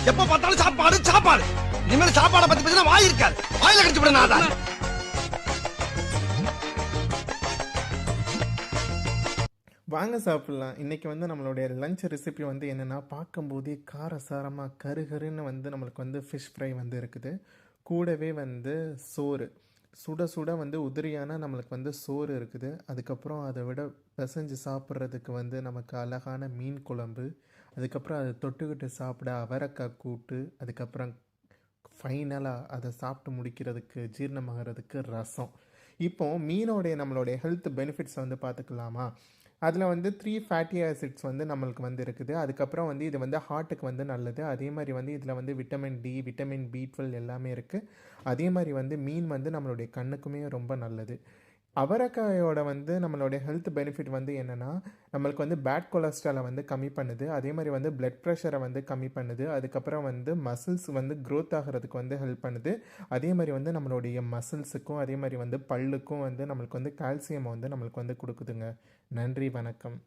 எப்ப பார்த்தாலும் சாப்பாடு சாப்பாடு. இனிமேல் சாப்பாடை பத்தி பேசினா வாய் இருக்காது. வாயில கடிச்சு விட நான் வாங்க சாப்பிட்லாம். இன்றைக்கி வந்து நம்மளுடைய லஞ்ச் ரெசிபி வந்து என்னென்னா, பார்க்கும்போதே காரசாரமாக கருகருன்னு வந்து நம்மளுக்கு வந்து ஃபிஷ் ஃப்ரை வந்து இருக்குது. கூடவே வந்து சோறு சுட சுட வந்து உதிரியான நம்மளுக்கு வந்து சோறு இருக்குது. அதுக்கப்புறம் அதை விட பிசைஞ்சு சாப்பிட்றதுக்கு வந்து நமக்கு அழகான மீன் குழம்பு, அதுக்கப்புறம் அதை தொட்டுக்கிட்டு சாப்பிட அவரைக்காய் கூட்டு, அதுக்கப்புறம் ஃபைனலாக அதை சாப்பிட்டு முடிக்கிறதுக்கு ஜீரணமாகறதுக்கு ரசம். இப்போ மீனோடைய நம்மளுடைய ஹெல்த் பெனிஃபிட்ஸ் வந்து பார்த்துக்கலாமா? அதில் வந்து 3 ஃபேட்டி ஆசிட்ஸ் வந்து நம்மளுக்கு வந்து இருக்குது. அதுக்கப்புறம் வந்து இது வந்து ஹார்ட்டுக்கு வந்து நல்லது. அதே மாதிரி வந்து இதில் வந்து விட்டமின் டி, விட்டமின் பி12 எல்லாமே இருக்குது. அதே மாதிரி வந்து மீன் வந்து நம்மளுடைய கண்ணுக்குமே ரொம்ப நல்லது. அவரைக்காயோட வந்து நம்மளுடைய ஹெல்த் பெனிஃபிட் வந்து என்னென்னா, நம்மளுக்கு வந்து பேட் கொலஸ்ட்ராலை வந்து கம்மி பண்ணுது. அதே மாதிரி வந்து பிளட் ப்ரெஷரை வந்து கம்மி பண்ணுது. அதுக்கப்புறம் வந்து மசில்ஸ் வந்து க்ரோத் ஆகிறதுக்கு வந்து ஹெல்ப் பண்ணுது. அதே மாதிரி வந்து நம்மளுடைய மசில்ஸுக்கும் அதே மாதிரி வந்து பல்லுக்கும் வந்து நம்மளுக்கு வந்து கால்சியம் வந்து நம்மளுக்கு வந்து கொடுக்குதுங்க. நன்றி, வணக்கம்.